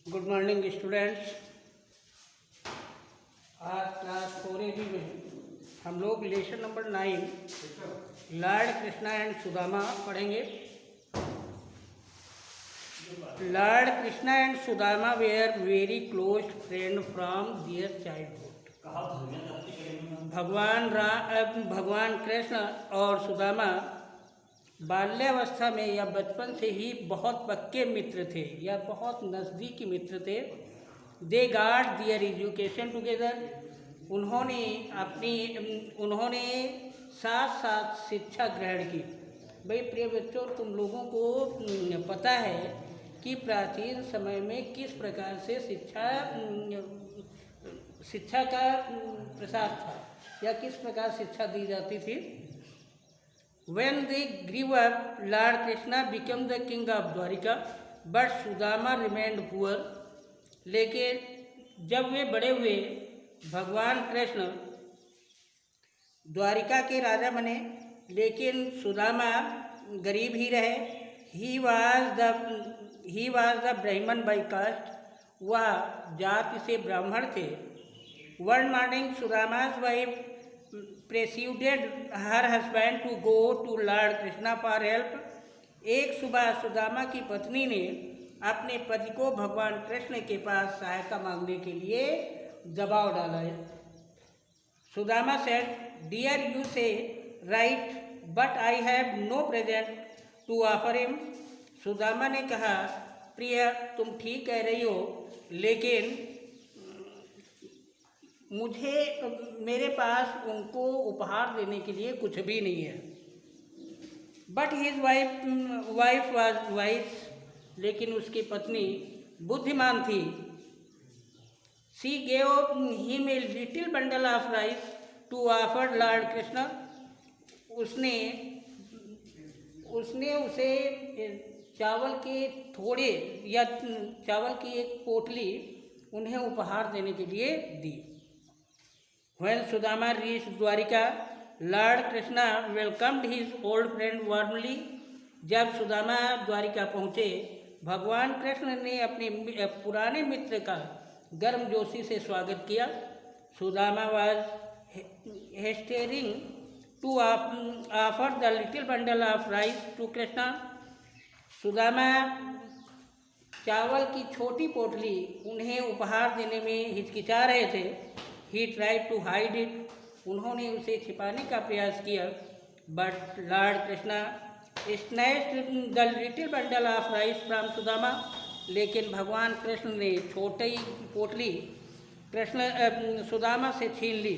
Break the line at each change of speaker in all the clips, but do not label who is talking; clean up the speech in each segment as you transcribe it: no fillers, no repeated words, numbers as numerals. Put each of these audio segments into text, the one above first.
Good morning students. आज class 4AB में हम लोग lesson number 9 lord Krishna and Sudama पढ़ेंगे। Lord Krishna and Sudama were very close friend from their childhood. भगवान कृष्ण और सुदामा बाल्यावस्था में या बचपन से ही बहुत पक्के मित्र थे या बहुत नज़दीकी मित्र थे। दे गाट दियर एजुकेशन टुगेदर। उन्होंने साथ साथ शिक्षा ग्रहण की। भाई प्रिय बच्चों, तुम लोगों को पता है कि प्राचीन समय में किस प्रकार से शिक्षा का प्रसार था या किस प्रकार शिक्षा दी जाती थी। When they grew up, Lord Krishna became the king of Dwarika, but Sudama remained poor. लेकिन जब वे बड़े हुए, भगवान कृष्ण द्वारिका के राजा बने, लेकिन सुदामा गरीब ही रहे। He was the Brahman by caste. वह जाति से ब्राह्मण थे। One morning, Sudama's wife persuaded her husband to go to Lord Krishna for help. एक सुबह सुदामा की पत्नी ने अपने पति को भगवान कृष्ण के पास सहायता मांगने के लिए दबाव डाला है। Sudama said, "Dear, you say right, but I have no present to offer him." Sudama ने कहा, प्रिय तुम ठीक कह रही हो, लेकिन मेरे पास उनको उपहार देने के लिए कुछ भी नहीं है। But his wife was wise, लेकिन उसकी पत्नी बुद्धिमान थी। She gave him a little bundle of rice to offer lord Krishna. उसने उसे चावल के थोड़े या चावल की एक पोटली उन्हें उपहार देने के लिए दी। When Sudama reached Dwarika, Lord Krishna welcomed his old friend warmly. जब सुदामा द्वारिका पहुँचे, भगवान कृष्ण ने अपने पुराने मित्र का गर्मजोशी से स्वागत किया। Sudama was hesitating to offer the little bundle of rice to Krishna. Sudama चावल की छोटी पोटली उन्हें उपहार देने में हिचकिचा रहे थे। He tried to hide it. उन्होंने उसे छिपाने का प्रयास किया। But Lord Krishna snatched the little bundle of rice from Sudama. लेकिन भगवान कृष्ण ने छोटी पोटली सुदामा से छीन ली।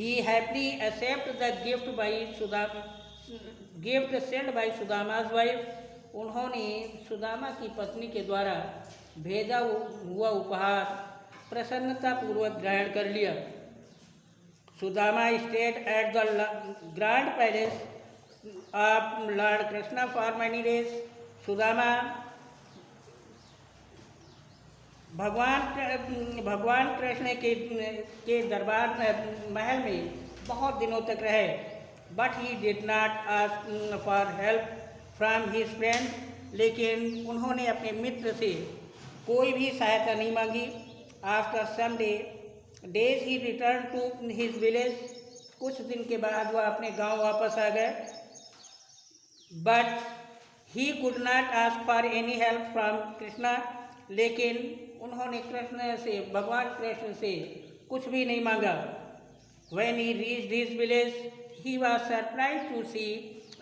He happily accepted the gift sent by Sudama's wife. उन्होंने सुदामा की पत्नी के द्वारा भेजा हुआ उपहार प्रसन्नतापूर्वक ग्रहण कर लिया। Sudama stayed at the grand palace of Lord Krishna for many days. Sudama भगवान कृष्ण के दरबार महल में बहुत दिनों तक रहे। But he did not ask for help from his friend. लेकिन उन्होंने अपने मित्र से कोई भी सहायता नहीं मांगी। After some days he return to his village. कुछ दिन के बाद वह अपने गांव वापस आ गए। But he could not ask for any help from Krishna. लेकिन उन्होंने भगवान कृष्ण से कुछ भी नहीं मांगा। When he reached his village he was surprised to see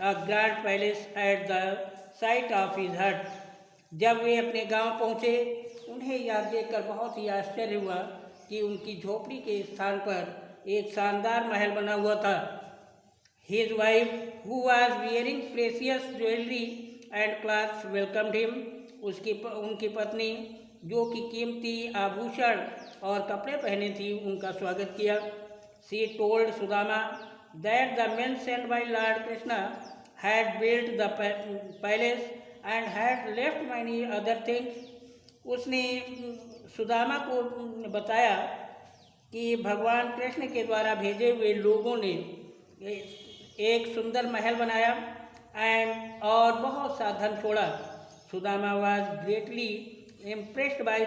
a grand palace at the site of his hut. जब वे अपने गांव पहुंचे, उन्हें यह देखकर बहुत ही आश्चर्य हुआ कि उनकी झोपड़ी के स्थान पर एक शानदार महल बना हुआ था। His wife who was wearing precious jewellery and clothes welcomed him. उनकी पत्नी जो कि कीमती आभूषण और कपड़े पहने थी, उनका स्वागत किया। She told Sudama that the men sent by Lord Krishna had built the palace and had left many other things. उसने सुदामा को बताया कि भगवान कृष्ण के द्वारा भेजे हुए लोगों ने एक सुंदर महल बनाया और बहुत सा धन छोड़ा। Sudama was greatly impressed by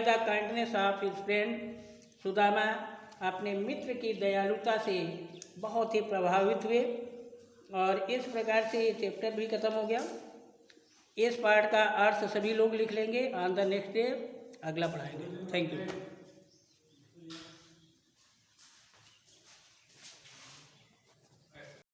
the kindness of his friend Sudama अपने मित्र की दयालुता से बहुत ही प्रभावित हुए। और इस प्रकार से ये चैप्टर भी खत्म हो गया। इस पार्ट का अर्थ सभी लोग लिख लेंगे। ऑन द नेक्स्ट डे अगला पढ़ाएंगे। Thank you.